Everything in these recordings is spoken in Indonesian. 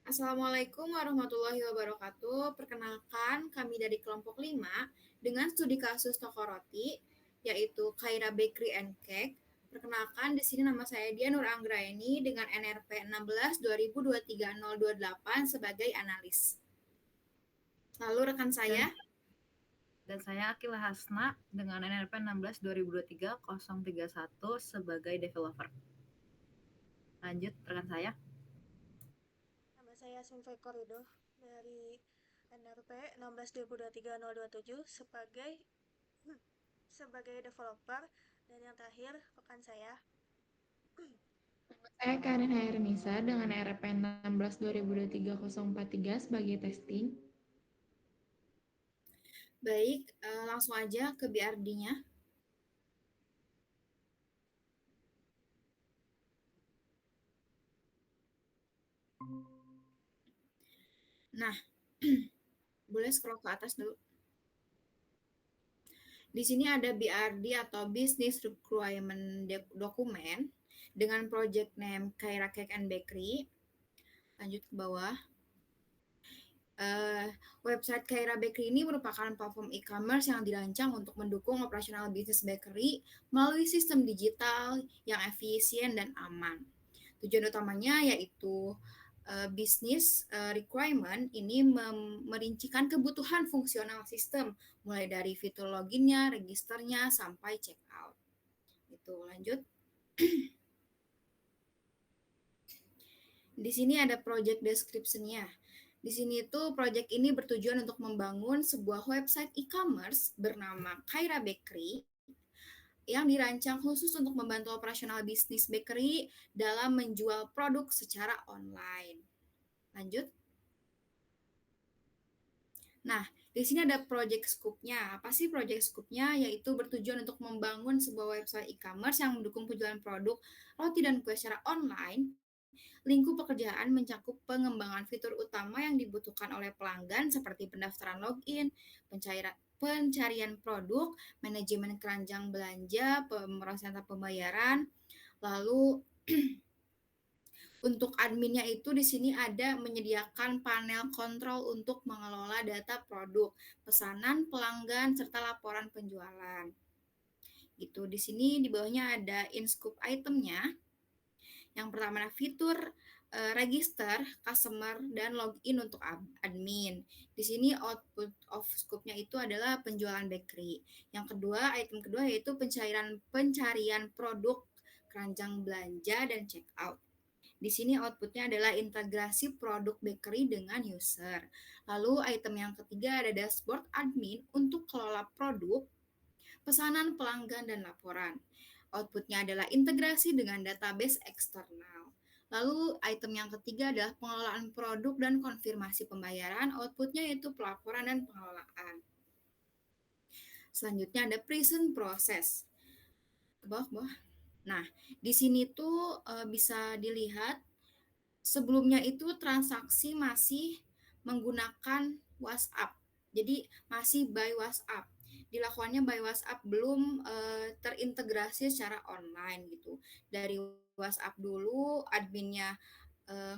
Assalamualaikum warahmatullahi wabarakatuh. Perkenalkan, kami dari kelompok 5 dengan studi kasus toko roti, yaitu Khaira Bakery and Cake. Perkenalkan, di sini nama saya Dia Nur Anggraeni dengan NRP 16 2023 028 sebagai analis. Lalu rekan saya, Dan saya Akila Hasna dengan NRP 16 2023 031 sebagai developer. Lanjut rekan saya. Nama saya Sunfay Korido dari NRP 16/2023/027 sebagai developer, dan yang terakhir rekan saya. Saya Karen Hairnisa dengan RP 16 2023 043 sebagai testing. baik, langsung aja ke BRD-nya. Nah, boleh scroll ke atas dulu. Di sini ada BRD atau Business Requirement Document dengan project name Khaira Cake and Bakery. Lanjut ke bawah. Website Khaira Bakery ini merupakan platform e-commerce yang dirancang untuk mendukung operasional bisnis bakery melalui sistem digital yang efisien dan aman. Tujuan utamanya yaitu business requirement ini merincikan kebutuhan fungsional sistem, mulai dari fitur loginnya, registernya, sampai checkout. Itu lanjut. Di sini ada project description-nya. Di sini tuh project ini bertujuan untuk membangun sebuah website e-commerce bernama Khaira Bakery yang dirancang khusus untuk membantu operasional bisnis bakery dalam menjual produk secara online. Lanjut. Nah, di sini ada project scope-nya. Apa sih project scope-nya? Yaitu bertujuan untuk membangun sebuah website e-commerce yang mendukung penjualan produk roti dan kue secara online. Lingkup pekerjaan mencakup pengembangan fitur utama yang dibutuhkan oleh pelanggan seperti pendaftaran login, pencarian produk, manajemen keranjang belanja, pemrosesan pembayaran, lalu untuk adminnya itu di sini ada menyediakan panel kontrol untuk mengelola data produk, pesanan pelanggan serta laporan penjualan. Gitu. Di sini di bawahnya ada in-scope itemnya. Yang pertama fitur register customer dan login untuk admin. Di sini output of scope-nya itu adalah penjualan bakery. Yang kedua, item kedua yaitu pencarian produk keranjang belanja dan checkout. Di sini outputnya adalah integrasi produk bakery dengan user. Lalu item yang ketiga ada dashboard admin untuk kelola produk, pesanan pelanggan, dan laporan. Outputnya adalah integrasi dengan database eksternal. Lalu item yang ketiga adalah pengelolaan produk dan konfirmasi pembayaran. Outputnya yaitu pelaporan dan pengelolaan. Selanjutnya ada present process. Ke bawah. Nah, di sini tuh bisa dilihat sebelumnya itu transaksi masih menggunakan WhatsApp. Jadi masih by WhatsApp. Dilakukannya by WhatsApp, belum terintegrasi secara online gitu. Dari WhatsApp dulu adminnya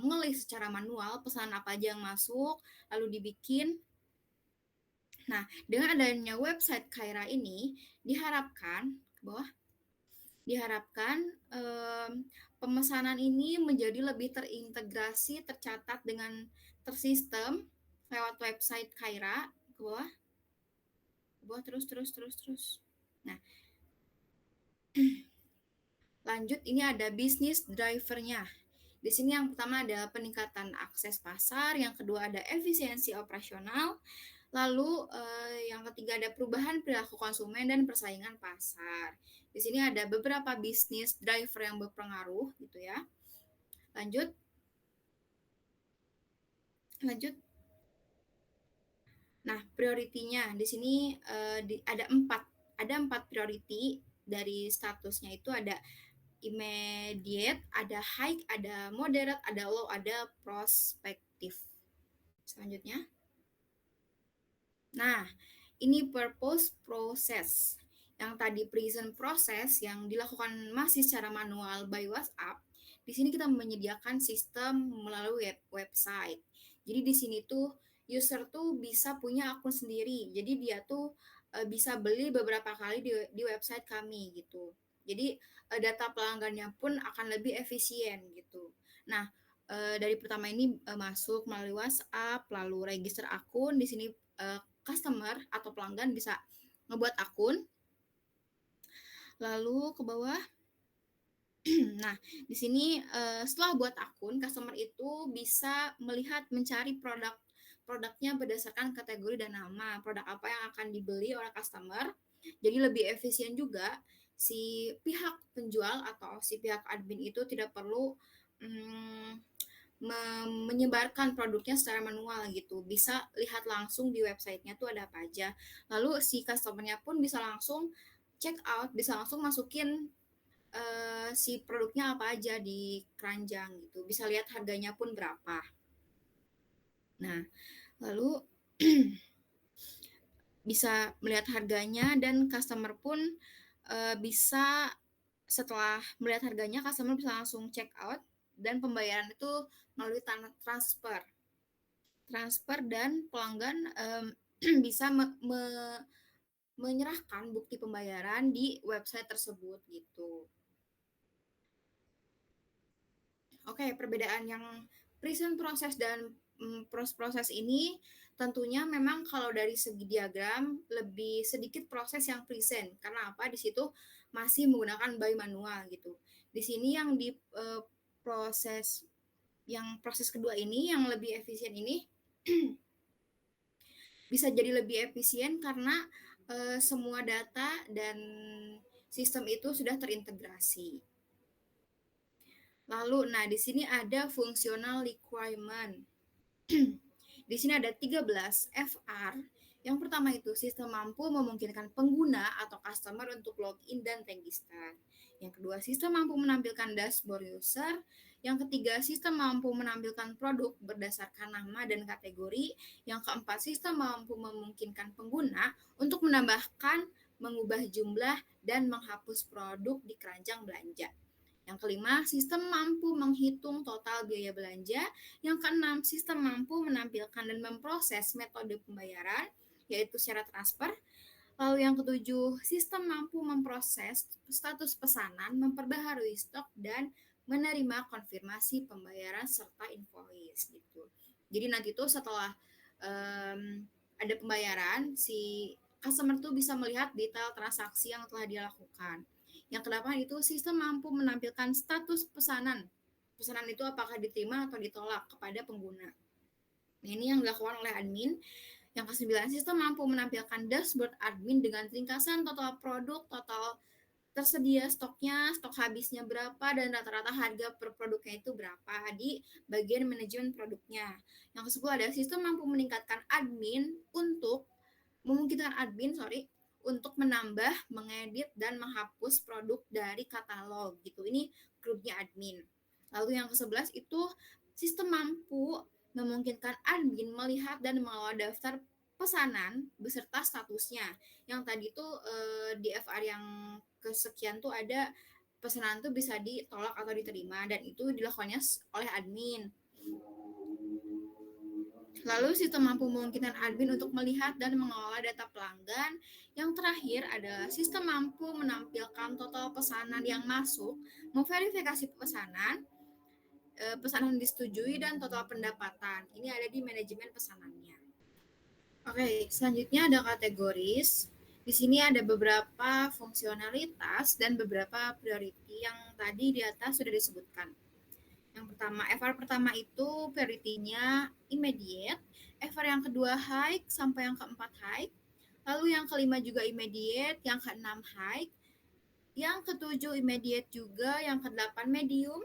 nge-list secara manual pesan apa aja yang masuk, lalu dibikin. Nah, dengan adanya website Khaira ini diharapkan ke bawah pemesanan ini menjadi lebih terintegrasi, tercatat dengan tersistem lewat website Khaira. Ke bawah terus. Nah, lanjut, ini ada bisnis drivernya. Di sini yang pertama ada peningkatan akses pasar, yang kedua ada efisiensi operasional, lalu yang ketiga ada perubahan perilaku konsumen dan persaingan pasar. Di sini ada beberapa bisnis driver yang berpengaruh gitu ya. Lanjut. Nah, prioritinya di sini ada empat priority dari statusnya itu ada immediate, ada high, ada moderate, ada low, ada prospektif. Selanjutnya. Nah, ini purpose process. Yang tadi present process yang dilakukan masih secara manual by WhatsApp, di sini kita menyediakan sistem melalui website. Jadi di sini tuh user tuh bisa punya akun sendiri. Jadi dia tuh bisa beli beberapa kali di website kami gitu. Jadi data pelanggannya pun akan lebih efisien gitu. Nah, dari pertama ini masuk melalui WhatsApp, lalu register akun. Di sini customer atau pelanggan bisa ngebuat akun, lalu ke bawah. Nah, di sini setelah buat akun, customer itu bisa melihat mencari produknya berdasarkan kategori dan nama produk apa yang akan dibeli oleh customer. Jadi lebih efisien juga, si pihak penjual atau si pihak admin itu tidak perlu menyebarkan produknya secara manual gitu. Bisa lihat langsung di websitenya tuh ada apa aja. Lalu si customernya pun bisa langsung check out, bisa langsung masukin si produknya apa aja di keranjang gitu. Bisa lihat harganya pun berapa. Nah, lalu bisa melihat harganya dan customer pun bisa setelah melihat harganya customer bisa langsung check out dan pembayaran itu melalui transfer dan pelanggan bisa menyerahkan bukti pembayaran di website tersebut gitu. Oke, perbedaan yang present process dan proses ini tentunya memang kalau dari segi diagram lebih sedikit proses yang present. Karena apa? Di situ masih menggunakan by manual gitu. Di sini yang di proses kedua ini yang lebih efisien ini bisa jadi lebih efisien karena semua data dan sistem itu sudah terintegrasi. Lalu, nah di sini ada functional requirement. Di sini ada 13 FR. Yang pertama itu sistem mampu memungkinkan pengguna atau customer untuk login dan register. Yang kedua, sistem mampu menampilkan dashboard user. Yang ketiga, sistem mampu menampilkan produk berdasarkan nama dan kategori. Yang keempat, sistem mampu memungkinkan pengguna untuk menambahkan, mengubah jumlah, dan menghapus produk di keranjang belanja. Yang kelima, sistem mampu menghitung total biaya belanja. Yang keenam, sistem mampu menampilkan dan memproses metode pembayaran, yaitu syarat transfer. Lalu yang ketujuh, sistem mampu memproses status pesanan, memperbaharui stok, dan menerima konfirmasi pembayaran serta invoice gitu. Jadi nanti tuh setelah ada pembayaran, si customer tuh bisa melihat detail transaksi yang telah dia lakukan. Yang kedelapan itu sistem mampu menampilkan status pesanan. Pesanan itu apakah diterima atau ditolak kepada pengguna. Nah, ini yang dilakukan oleh admin. Yang kesembilan, sistem mampu menampilkan dashboard admin dengan ringkasan total produk, total tersedia stoknya, stok habisnya berapa, dan rata-rata harga per produknya itu berapa di bagian manajemen produknya. Yang ke-10 ada sistem mampu meningkatkan admin untuk menambah, mengedit, dan menghapus produk dari katalog gitu. Ini grupnya admin. Lalu yang ke-11 itu sistem mampu memungkinkan admin melihat dan mengelola daftar pesanan beserta statusnya. Yang tadi tuh di FR yang kesekian tuh ada pesanan tuh bisa ditolak atau diterima dan itu dilakukannya oleh admin. Lalu sistem mampu memungkinkan admin untuk melihat dan mengelola data pelanggan. Yang terakhir adalah sistem mampu menampilkan total pesanan yang masuk, memverifikasi pesanan disetujui, dan total pendapatan. Ini ada di manajemen pesanannya. Oke, selanjutnya ada kategoris. Di sini ada beberapa fungsionalitas dan beberapa priority yang tadi di atas sudah disebutkan. Yang pertama, FR pertama itu priority-nya immediate, FR yang kedua high sampai yang keempat high, lalu yang kelima juga immediate, yang keenam high, yang ketujuh immediate juga, yang kedelapan medium,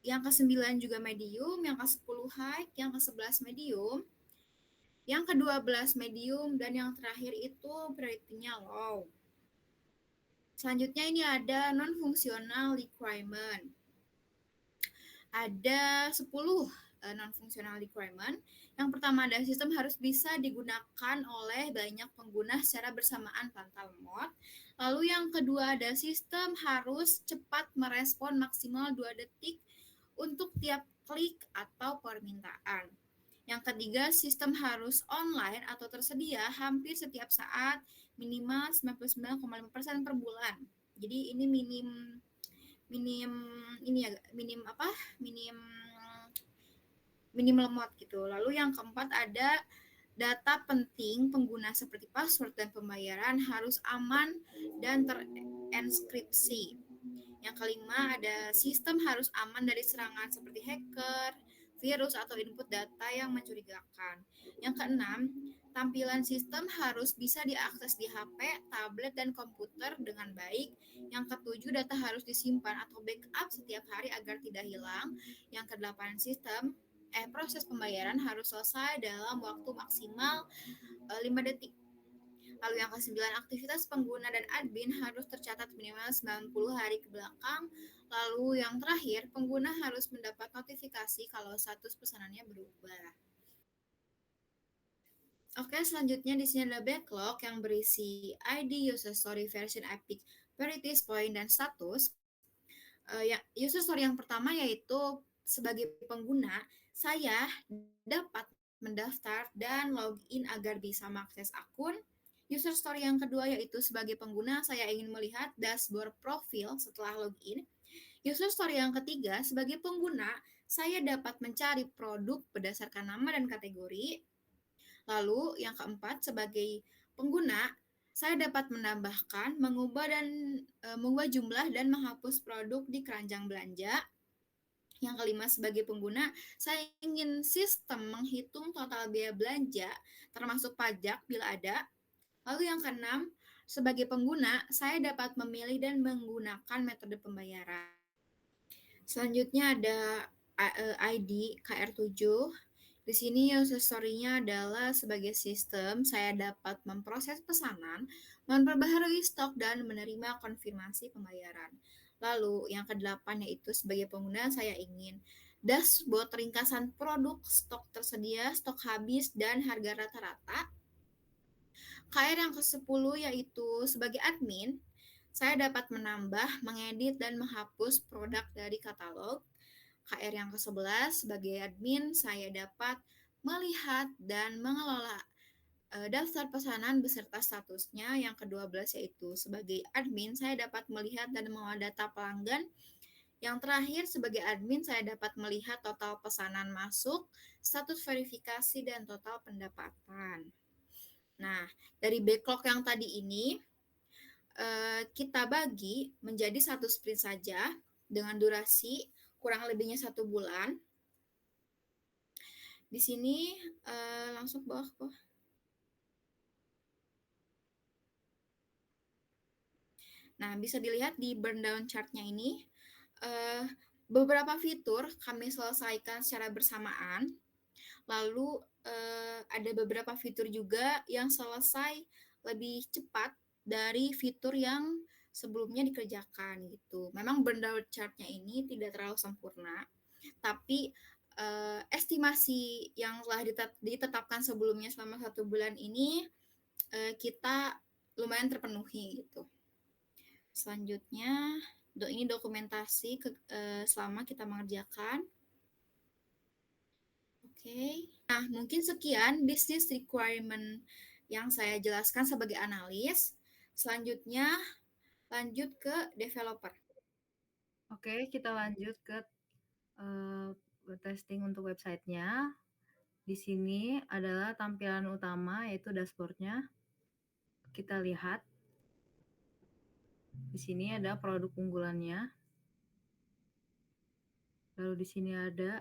yang ke-9 juga medium, yang ke-10 high, yang ke-11 medium, yang ke-12 medium, dan yang terakhir itu priority-nya low. Selanjutnya ini ada non-functional requirement. Ada 10 non-functional requirement. Yang pertama ada sistem harus bisa digunakan oleh banyak pengguna secara bersamaan tanpa lemot. Lalu yang kedua ada sistem harus cepat merespon maksimal 2 detik untuk tiap klik atau permintaan. Yang ketiga, sistem harus online atau tersedia hampir setiap saat minimal 99,5% per bulan. Jadi ini minim minim ini ya minim apa? Minim minim lemot gitu. Lalu yang keempat ada data penting pengguna seperti password dan pembayaran harus aman dan terenskripsi. Yang kelima ada sistem harus aman dari serangan seperti hacker, virus atau input data yang mencurigakan. Yang keenam, tampilan sistem harus bisa diakses di HP, tablet, dan komputer dengan baik. Yang ketujuh, data harus disimpan atau backup setiap hari agar tidak hilang. Yang kedelapan, proses pembayaran harus selesai dalam waktu maksimal 5 detik. Lalu yang ke-9, aktivitas pengguna dan admin harus tercatat minimal 90 hari ke belakang. Lalu yang terakhir, pengguna harus mendapat notifikasi kalau status pesanannya berubah. Oke, selanjutnya di sini ada backlog yang berisi ID, user story, version epic, priorities, point, dan status. User story yang pertama yaitu sebagai pengguna, saya dapat mendaftar dan login agar bisa mengakses akun. User story yang kedua yaitu sebagai pengguna, saya ingin melihat dashboard profil setelah login. User story yang ketiga, sebagai pengguna, saya dapat mencari produk berdasarkan nama dan kategori. Lalu yang keempat, sebagai pengguna, saya dapat menambahkan, mengubah jumlah dan menghapus produk di keranjang belanja. Yang kelima, sebagai pengguna, saya ingin sistem menghitung total biaya belanja, termasuk pajak bila ada. Lalu yang keenam, sebagai pengguna, saya dapat memilih dan menggunakan metode pembayaran. Selanjutnya ada ID KR7. Di sini user story-nya adalah sebagai sistem, saya dapat memproses pesanan, memperbaharui stok, dan menerima konfirmasi pembayaran. Lalu yang ke-8 yaitu sebagai pengguna saya ingin dashboard ringkasan produk, stok tersedia, stok habis, dan harga rata-rata. KR yang ke-10 yaitu sebagai admin, saya dapat menambah, mengedit, dan menghapus produk dari katalog. KR yang ke-11 sebagai admin, saya dapat melihat dan mengelola daftar pesanan beserta statusnya. Yang ke-12 yaitu sebagai admin, saya dapat melihat dan mengelola data pelanggan. Yang terakhir, sebagai admin, saya dapat melihat total pesanan masuk, status verifikasi, dan total pendapatan. Nah, dari backlog yang tadi ini, kita bagi menjadi satu sprint saja dengan durasi kurang lebihnya 1 bulan. Di sini langsung ke bawah. Nah, bisa dilihat di burn down chart-nya ini, beberapa fitur kami selesaikan secara bersamaan. Lalu ada beberapa fitur juga yang selesai lebih cepat dari fitur yang sebelumnya dikerjakan gitu. Memang burn down chart-nya ini tidak terlalu sempurna, tapi estimasi yang telah ditetapkan sebelumnya selama 1 bulan ini kita lumayan terpenuhi gitu. Selanjutnya, ini dokumentasi selama kita mengerjakan. Oke. Nah, mungkin sekian business requirement yang saya jelaskan sebagai analis. Selanjutnya, lanjut ke developer. Oke, kita lanjut ke testing untuk websitenya. Di sini adalah tampilan utama yaitu dashboardnya. Kita lihat. Di sini ada produk unggulannya. Lalu di sini ada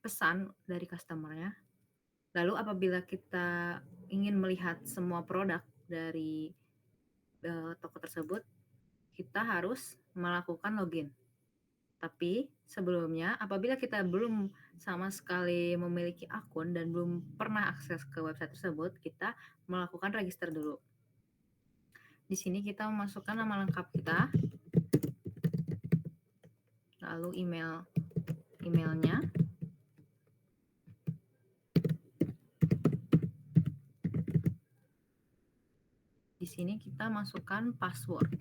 pesan dari customer-nya. Lalu apabila kita ingin melihat semua produk dari toko tersebut, kita harus melakukan login. Tapi sebelumnya, apabila kita belum sama sekali memiliki akun dan belum pernah akses ke website tersebut, kita melakukan register dulu. Di sini kita memasukkan nama lengkap kita, lalu emailnya, di sini kita masukkan password.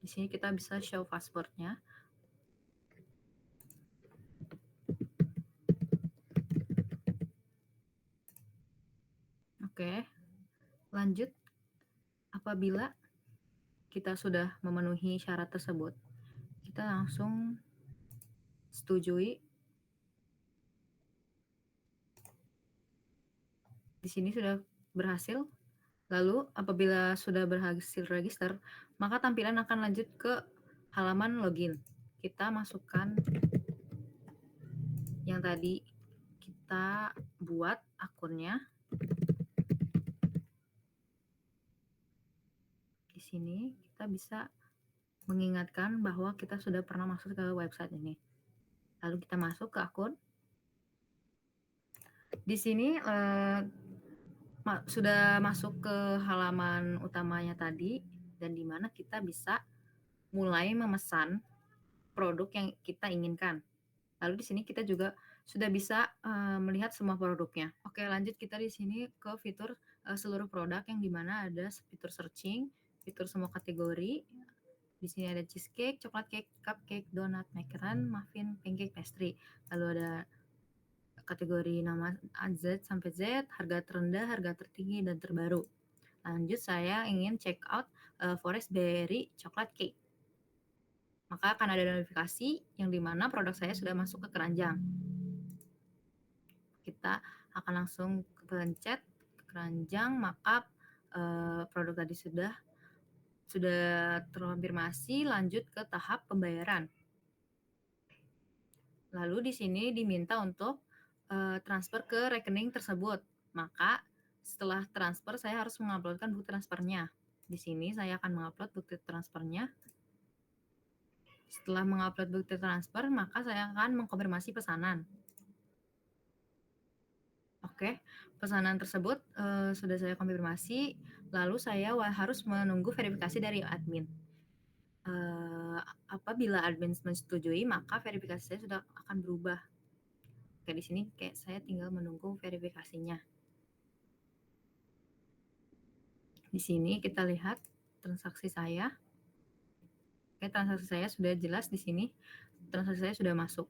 Di sini kita bisa show passwordnya. Oke, lanjut. Apabila kita sudah memenuhi syarat tersebut, kita langsung setujui. Di sini sudah berhasil. Lalu apabila sudah berhasil register, maka tampilan akan lanjut ke halaman login. Kita masukkan yang tadi kita buat akunnya. Di sini kita bisa mengingatkan bahwa kita sudah pernah masuk ke website ini. Lalu kita masuk ke akun. Di sini sudah masuk ke halaman utamanya tadi, dan di mana kita bisa mulai memesan produk yang kita inginkan. Lalu di sini kita juga sudah bisa melihat semua produknya. Oke, lanjut kita di sini ke fitur seluruh produk, yang dimana ada fitur searching, fitur semua kategori. Di sini ada cheesecake, coklat cake, cupcake, donat, macaron, muffin, pancake, pastry. Lalu ada kategori nama Z sampai Z, harga terendah, harga tertinggi, dan terbaru. Lanjut, saya ingin check out Forest Berry Chocolate Cake. Maka akan ada notifikasi yang dimana produk saya sudah masuk ke keranjang. Kita akan langsung pencet ke keranjang, maka produk tadi sudah terkonfirmasi. Lanjut ke tahap pembayaran. Lalu di sini diminta untuk transfer ke rekening tersebut. Maka setelah transfer saya harus menguploadkan bukti transfernya. Di sini saya akan mengupload bukti transfernya. Setelah mengupload bukti transfer, maka saya akan mengkonfirmasi pesanan. Oke, pesanan tersebut sudah saya konfirmasi. Lalu saya harus menunggu verifikasi dari admin. Apabila admin menyetujui, maka verifikasi saya sudah akan berubah. Oke, di sini kayak saya tinggal menunggu verifikasinya. Di sini kita lihat transaksi saya. Oke, transaksi saya sudah jelas di sini. Transaksi saya sudah masuk.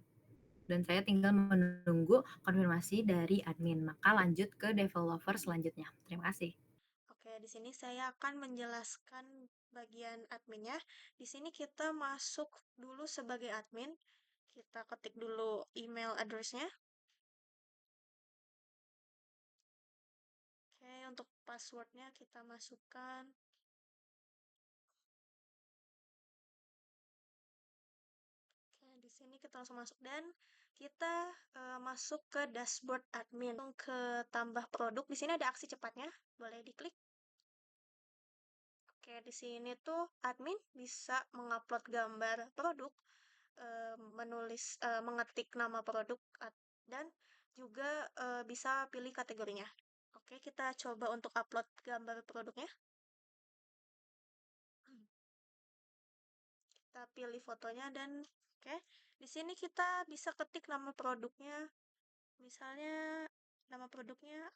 Dan saya tinggal menunggu konfirmasi dari admin. Maka lanjut ke developer selanjutnya. Terima kasih. Oke, di sini saya akan menjelaskan bagian adminnya. Di sini kita masuk dulu sebagai admin. Kita ketik dulu email address-nya. Oke, untuk passwordnya kita masukkan. Oke, di sini kita langsung masuk dan kita masuk ke dashboard admin. Ke tambah produk, di sini ada aksi cepatnya, boleh diklik. Oke, di sini tuh admin bisa mengupload gambar produk, mengetik nama produk, dan juga bisa pilih kategorinya. Oke, kita coba untuk upload gambar produknya. Kita pilih fotonya dan oke, di sini kita bisa ketik nama produknya. Misalnya nama produknya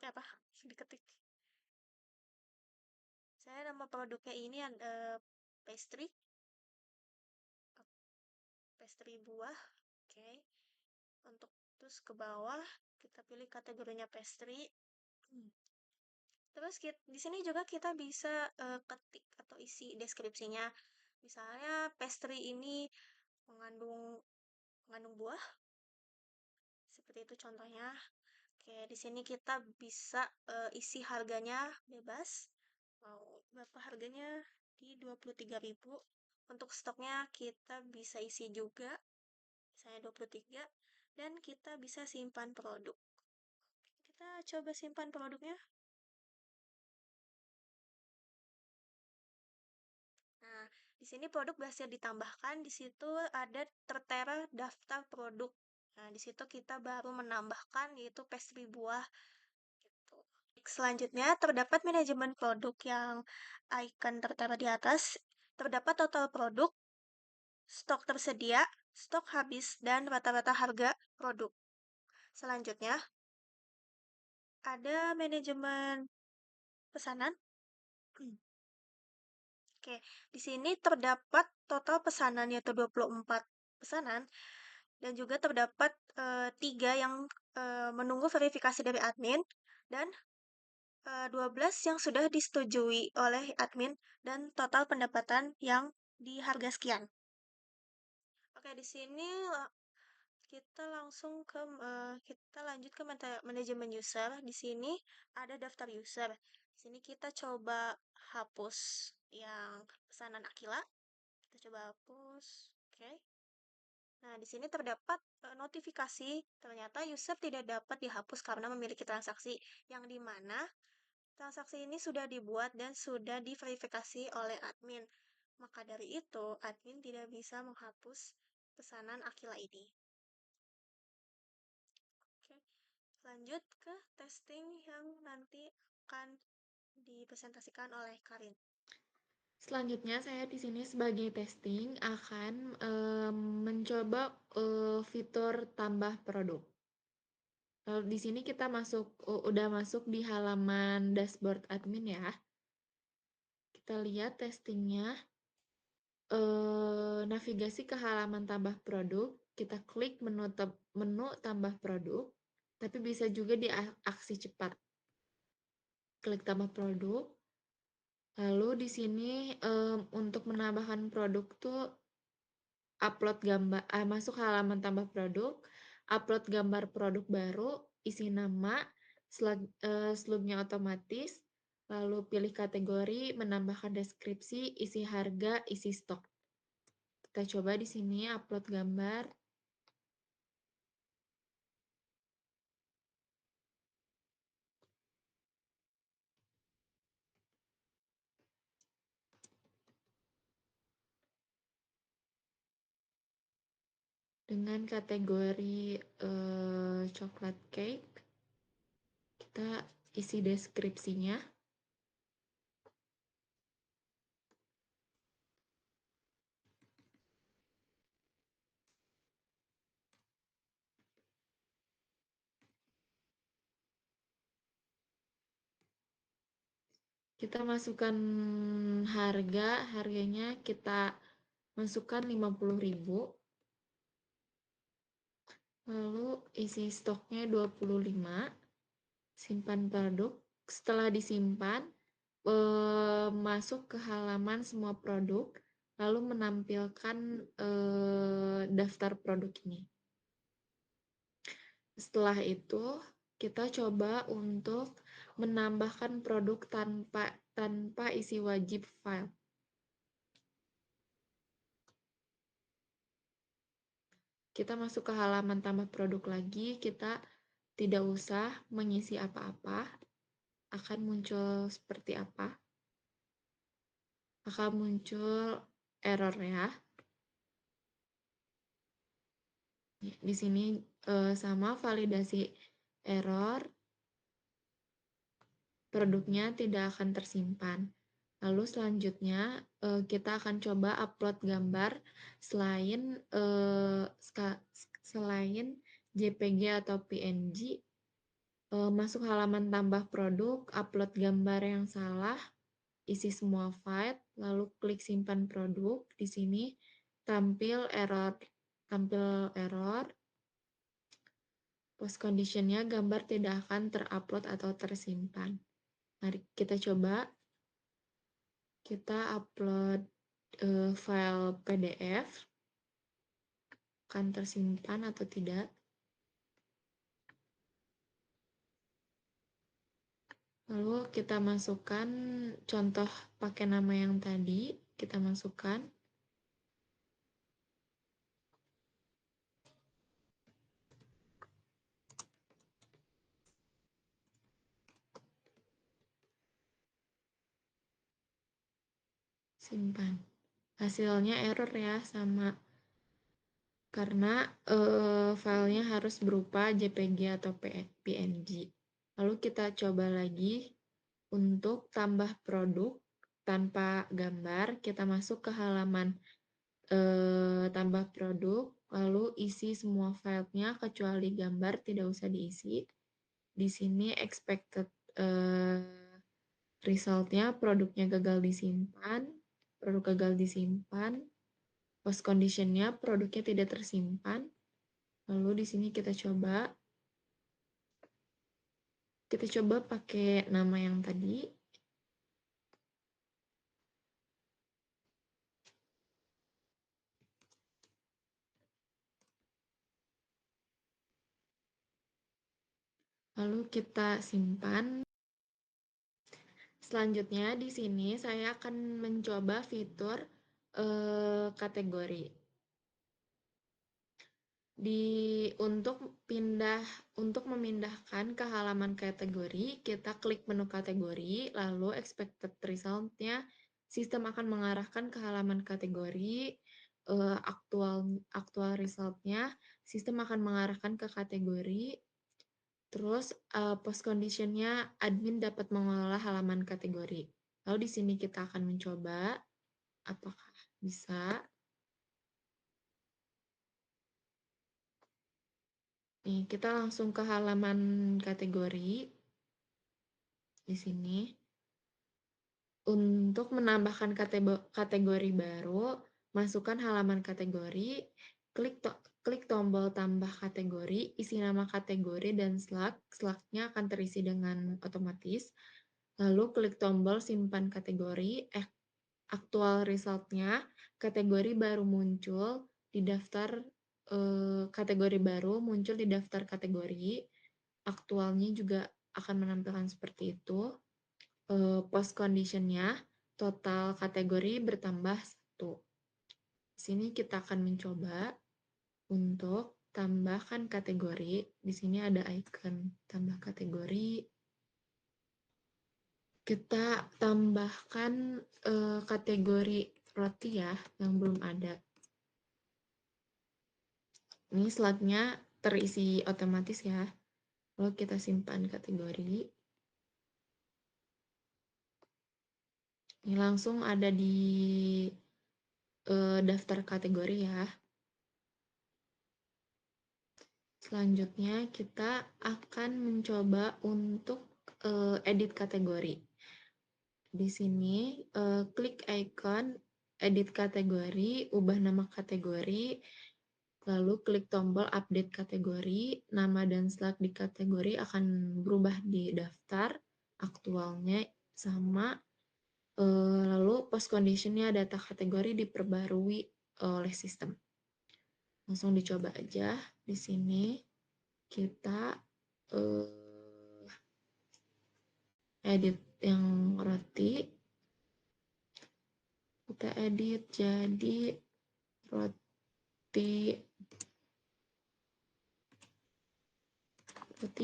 apa? Diketik. Saya nama produknya ini pastry. Pastry buah. Oke. Untuk terus ke bawah kita pilih kategorinya pastry. Terus di sini juga kita bisa ketik atau isi deskripsinya. Misalnya pastry ini mengandung buah. Seperti itu contohnya. Oke, di sini kita bisa isi harganya bebas. Mau berapa harganya? Di 23.000. Untuk stoknya kita bisa isi juga. Misalnya 23. Dan kita bisa simpan produk. Kita coba simpan produknya. Nah, di sini produk berhasil ditambahkan. Di situ ada tertera daftar produk. Nah, di situ kita baru menambahkan yaitu pastry buah. Gitu. Selanjutnya, terdapat manajemen produk yang icon tertera di atas. Terdapat total produk, stok tersedia, stok habis, dan rata-rata harga produk. Selanjutnya, ada manajemen pesanan. Oke, di sini terdapat total pesanan yaitu 24 pesanan dan juga terdapat 3 yang menunggu verifikasi dari admin dan 12 yang sudah disetujui oleh admin dan total pendapatan yang di harga sekian. Oke, di sini kita langsung ke kita lanjut ke manajemen user. Di sini ada daftar user. Di sini kita coba hapus yang pesanan Akila. Kita coba hapus. Oke. Nah, di sini terdapat notifikasi ternyata user tidak dapat dihapus karena memiliki transaksi yang dimana transaksi ini sudah dibuat dan sudah diverifikasi oleh admin. Maka dari itu, admin tidak bisa menghapus pesanan Akila ini. Oke, lanjut ke testing yang nanti akan dipresentasikan oleh Karin. Selanjutnya saya di sini sebagai testing akan mencoba fitur tambah produk. Lalu di sini kita udah masuk di halaman dashboard admin ya. Kita lihat testingnya. Navigasi ke halaman tambah produk, kita klik menu tambah produk, tapi bisa juga di aksi cepat. Klik tambah produk, lalu di sini untuk menambahkan produk tuh upload gambar, masuk halaman tambah produk, upload gambar produk baru, isi nama, slugnya otomatis, lalu pilih kategori, menambahkan deskripsi, isi harga, isi stok. Kita coba di sini upload gambar. Dengan kategori coklat cake, kita isi deskripsinya. Kita masukkan harganya kita masukkan 50.000. Lalu isi stoknya 25. Simpan produk. Setelah disimpan, masuk ke halaman semua produk, lalu menampilkan daftar produk ini. Setelah itu, kita coba untuk menambahkan produk tanpa isi wajib file. Kita masuk ke halaman tambah produk lagi, kita tidak usah mengisi apa-apa. Akan muncul seperti apa? Akan muncul error ya. Di sini sama validasi error. Produknya tidak akan tersimpan. Lalu selanjutnya kita akan coba upload gambar selain JPG atau PNG. Masuk halaman tambah produk, upload gambar yang salah, isi semua file, lalu klik simpan produk. Di sini tampil error. Post conditionnya gambar tidak akan terupload atau tersimpan. Mari kita coba. Kita upload file PDF. Akan tersimpan atau tidak. Lalu kita masukkan contoh pakai nama yang tadi. Kita masukkan. Simpan. Hasilnya error ya, sama. Karena filenya harus berupa JPG atau PNG. Lalu kita coba lagi untuk tambah produk tanpa gambar. Kita masuk ke halaman tambah produk, lalu isi semua filenya kecuali gambar tidak usah diisi. Di sini expected resultnya produknya gagal disimpan, produk gagal disimpan, post conditionnya produknya tidak tersimpan. Lalu di sini kita coba pakai nama yang tadi. Lalu kita simpan. Selanjutnya di sini saya akan mencoba fitur kategori. Untuk memindahkan ke halaman kategori, kita klik menu kategori, lalu expected result-nya sistem akan mengarahkan ke halaman kategori, aktual result-nya sistem akan mengarahkan ke kategori, terus post condition-nya admin dapat mengelola halaman kategori. Lalu di sini kita akan mencoba apakah bisa. Nih, kita langsung ke halaman kategori. Di sini. Untuk menambahkan kategori baru, masukkan halaman kategori, klik tombol tambah kategori, isi nama kategori dan slug-nya akan terisi dengan otomatis. Lalu klik tombol simpan kategori, aktual result-nya, kategori baru muncul di daftar kategori baru muncul di daftar kategori, aktualnya juga akan menampilkan seperti itu. Post condition-nya, total kategori bertambah 1. Di sini kita akan mencoba untuk tambahkan kategori. Di sini ada icon tambah kategori. Kita tambahkan kategori roti ya, yang belum ada. Ini slide-nya terisi otomatis ya. Lalu kita simpan kategori. Ini langsung ada di daftar kategori ya. Selanjutnya kita akan mencoba untuk edit kategori. Di sini klik icon edit kategori, ubah nama kategori, lalu klik tombol update kategori, nama dan slug di kategori akan berubah di daftar, aktualnya sama, lalu post condition-nya data kategori diperbarui oleh sistem. Langsung dicoba aja. Di sini kita edit yang roti. Kita edit jadi roti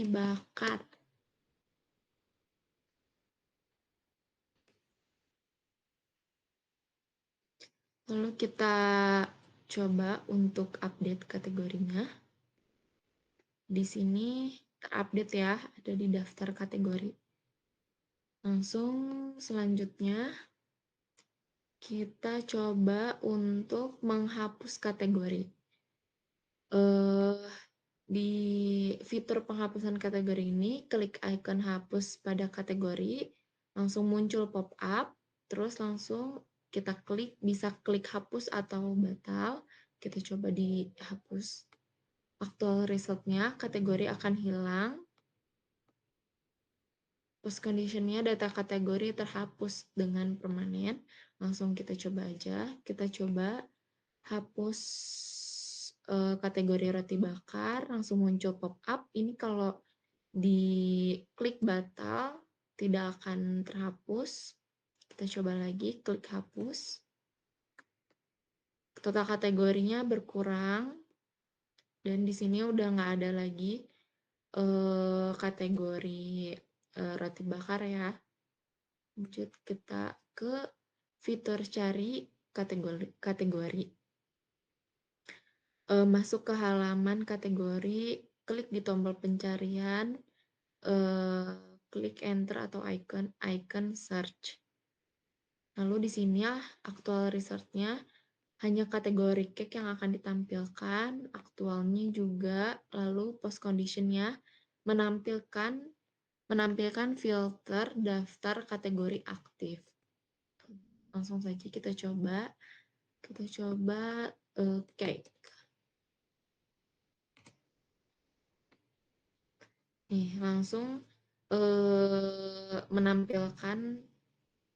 bakar. Lalu kita coba untuk update kategorinya. Di sini terupdate ya, ada di daftar kategori. Langsung selanjutnya kita coba untuk menghapus kategori. Di fitur penghapusan kategori ini, klik icon hapus pada kategori, langsung muncul pop-up, terus langsung kita klik, bisa klik hapus atau batal. Kita coba dihapus. Aktual result-nya, kategori akan hilang. Post condition-nya data kategori terhapus dengan permanen. Langsung kita coba aja. Kita coba hapus kategori roti bakar, langsung muncul pop-up. Ini kalau diklik batal, tidak akan terhapus. Kita coba lagi, klik hapus. Total kategorinya berkurang. Dan di sini udah nggak ada lagi kategori roti bakar ya. Lanjut kita ke fitur cari kategori. Masuk ke halaman kategori, klik di tombol pencarian, klik enter atau icon search. Lalu di sini ya aktual result-nya hanya kategori cake yang akan ditampilkan, aktualnya juga, lalu post condition-nya menampilkan filter daftar kategori aktif. Langsung saja kita coba cake. Nih, langsung menampilkan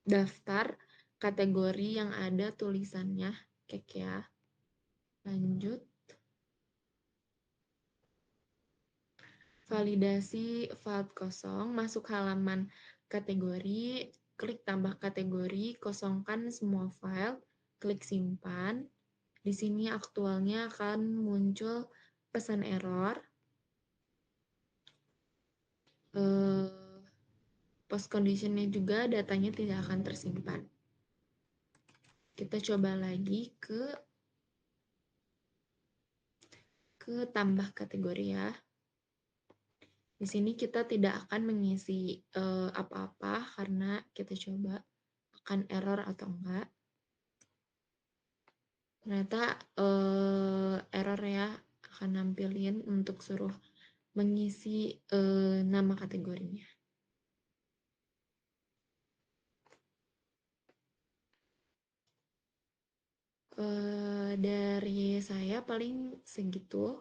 daftar kategori yang ada tulisannya cake ya. Lanjut. Validasi file kosong, masuk halaman kategori, klik tambah kategori, kosongkan semua file, klik simpan. Di sini aktualnya akan muncul pesan error. Post condition-nya juga datanya tidak akan tersimpan. Kita coba lagi ke tambah kategori ya. Di sini kita tidak akan mengisi apa-apa karena kita coba akan error atau enggak. Ternyata error ya, akan nampilin untuk suruh mengisi nama kategorinya. Dari saya paling segitu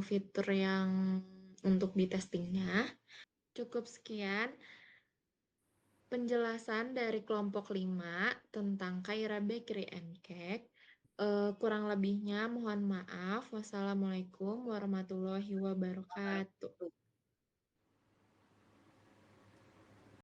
fitur yang untuk di testingnya. Cukup sekian penjelasan dari kelompok 5 tentang Kaira Bakery and Cake. Kurang lebihnya mohon maaf. Wassalamualaikum warahmatullahi wabarakatuh.